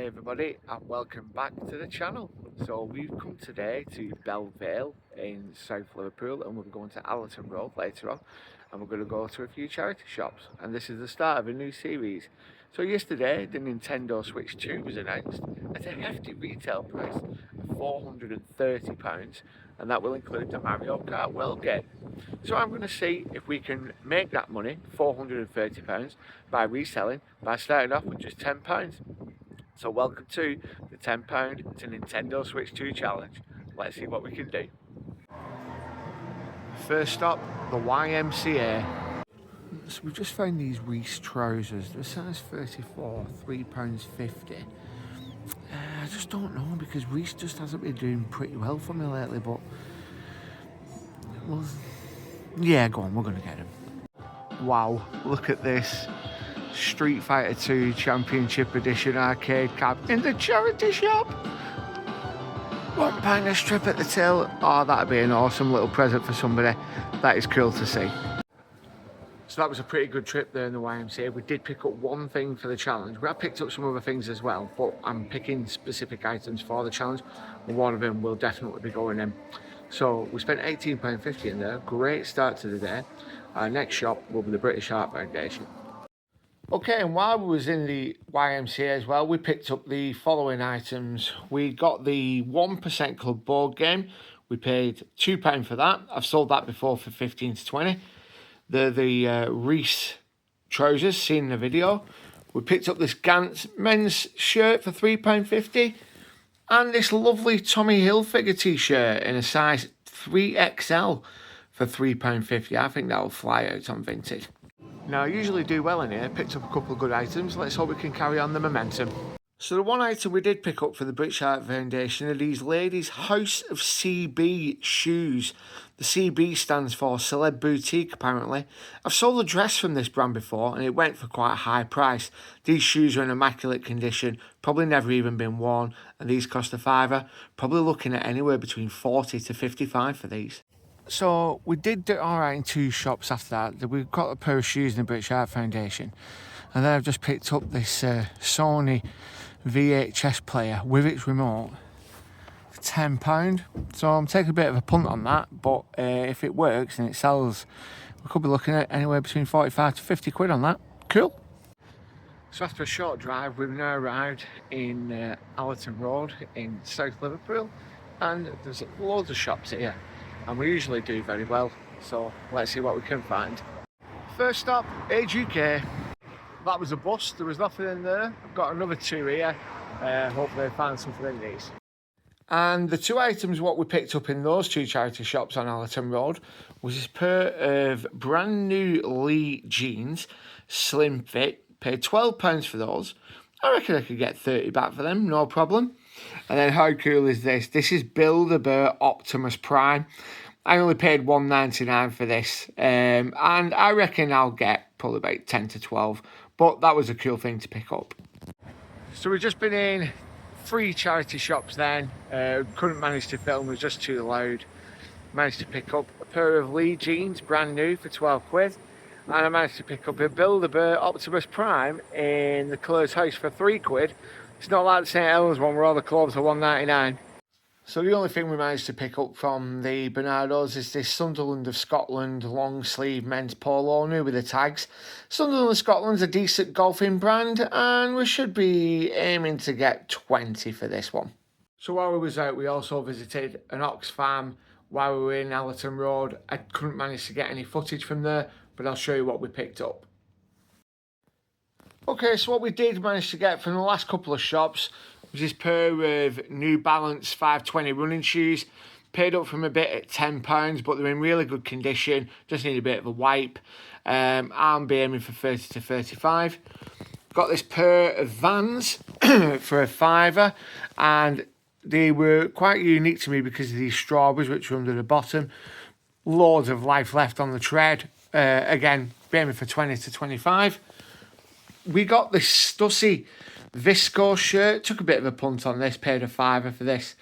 Hi everybody and welcome back to the channel. So we've come today to Vale in South Liverpool and we're going to Allerton Road later on and we're going to go to a few charity shops, and this is the start of a new series. So yesterday the Nintendo Switch 2 was announced at a hefty retail price of £430, and that will include the Mario Kart World game. So I'm going to see if we can make that money, £430, by reselling, by starting off with just £10. So welcome to the £10 to Nintendo Switch 2 challenge. Let's see what we can do. First stop, the YMCA. So we've just found these Reese trousers. They're size 34, £3.50. I just don't know, because Reese just hasn't been doing pretty well for me lately, but well, yeah, go on, we're going to get them. Wow, look at this. Street Fighter 2 Championship Edition arcade cab in the charity shop. £1 a strip at the till. Oh, that'd be an awesome little present for somebody. That is cool to see. So that was a pretty good trip there in the YMCA. We did pick up one thing for the challenge. We have picked up some other things as well, but I'm picking specific items for the challenge, and one of them will definitely be going in. So we spent £18.50 in there. Great start to the day. Our next shop will be the British Heart Foundation. Okay, and while we was in the YMCA as well, we picked up the following items. We got the 1% Club board game. We paid £2 for that. I've sold that before for 15 to 20. The Reese trousers, seen in the video. We picked up this Gantz men's shirt for £3.50. And this lovely Tommy Hilfiger t-shirt in a size 3XL for £3.50. I think that'll fly out on Vinted. Now, I usually do well in here, picked up a couple of good items. Let's hope we can carry on the momentum. So the one item we did pick up for the British Heart Foundation are these ladies' House of CB shoes. The CB stands for Celeb Boutique, apparently. I've sold a dress from this brand before and it went for quite a high price. These shoes are in immaculate condition, probably never even been worn, and these cost a £5. Probably looking at anywhere between 40 to 55 for these. So we did do alright in two shops after that. We got a pair of shoes in the British Heart Foundation, and then I've just picked up this Sony VHS player with its remote for £10. So I'm taking a bit of a punt on that, but if it works and it sells, we could be looking at anywhere between 45 to 50 quid on that. Cool. So after a short drive, we've now arrived in Allerton Road in South Liverpool, and there's loads of shops here. And we usually do very well, so let's see what we can find. First stop, Age UK. That was a bus, there was nothing in there. I've got another two here, hopefully I find something in these. And the two items what we picked up in those two charity shops on Allerton Road was this pair of brand new Lee jeans, slim fit, paid £12 for those. I reckon I could get 30 back for them, no problem. And then how cool is this? This is Build-A-Bear Optimus Prime. I only paid $1.99 for this. And I reckon I'll get probably about 10 to 12. But that was a cool thing to pick up. So we've just been in 3 charity shops then. Couldn't manage to film, it was just too loud. Managed to pick up a pair of Lee jeans, brand new, for 12 quid. And I managed to pick up a Build-A-Bear Optimus Prime in the clothes house for 3 quid. It's not like the St Helens one where all the clothes are $1.99. So the only thing we managed to pick up from the Bernardo's is this Sunderland of Scotland long sleeve men's polo, new with the tags. Sunderland of Scotland's a decent golfing brand, and we should be aiming to get 20 for this one. So while we was out, we also visited an ox farm while we were in Allerton Road. I couldn't manage to get any footage from there, but I'll show you what we picked up. Okay, so what we did manage to get from the last couple of shops was this pair of New Balance 520 running shoes. Paid up from a bit at £10, but they're in really good condition. Just need a bit of a wipe. I'm aiming for 30 to 35. Got this pair of Vans for a £5, and they were quite unique to me because of these strawberries which were under the bottom. Loads of life left on the tread. Again, aiming for 20 to 25. We got this Stussy viscose shirt. Took a bit of a punt on this, paid a £5 for this.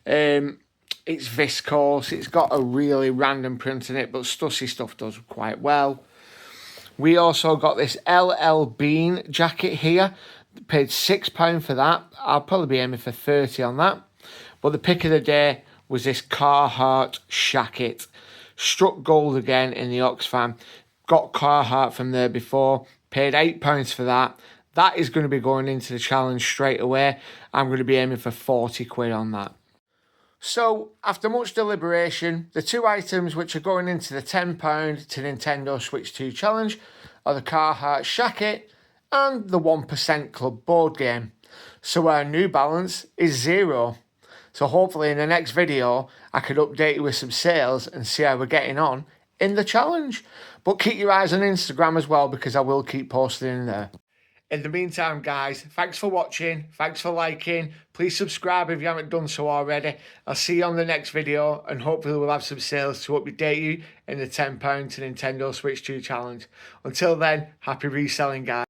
It's viscose, it's got a really random print in it, but Stussy stuff does quite well. We also got this LL Bean jacket here. Paid £6 for that. I'll probably be aiming for 30 on that. But the pick of the day was this Carhartt Shacket. Struck gold again in the Oxfam. Got Carhartt from there before. Paid £8 for that. That is going to be going into the challenge straight away. I'm going to be aiming for 40 quid on that. So, after much deliberation, the two items which are going into the £10 to Nintendo Switch 2 challenge are the Carhartt Shacket and the 1% Club board game. So our new balance is 0. So hopefully in the next video, I could update you with some sales and see how we're getting on in the challenge. But keep your eyes on Instagram as well, because I will keep posting in there. In the meantime, guys, thanks for watching. Thanks for liking. Please subscribe if you haven't done so already. I'll see you on the next video, and hopefully we'll have some sales to update you in the £10 to Nintendo Switch 2 challenge. Until then, happy reselling, guys.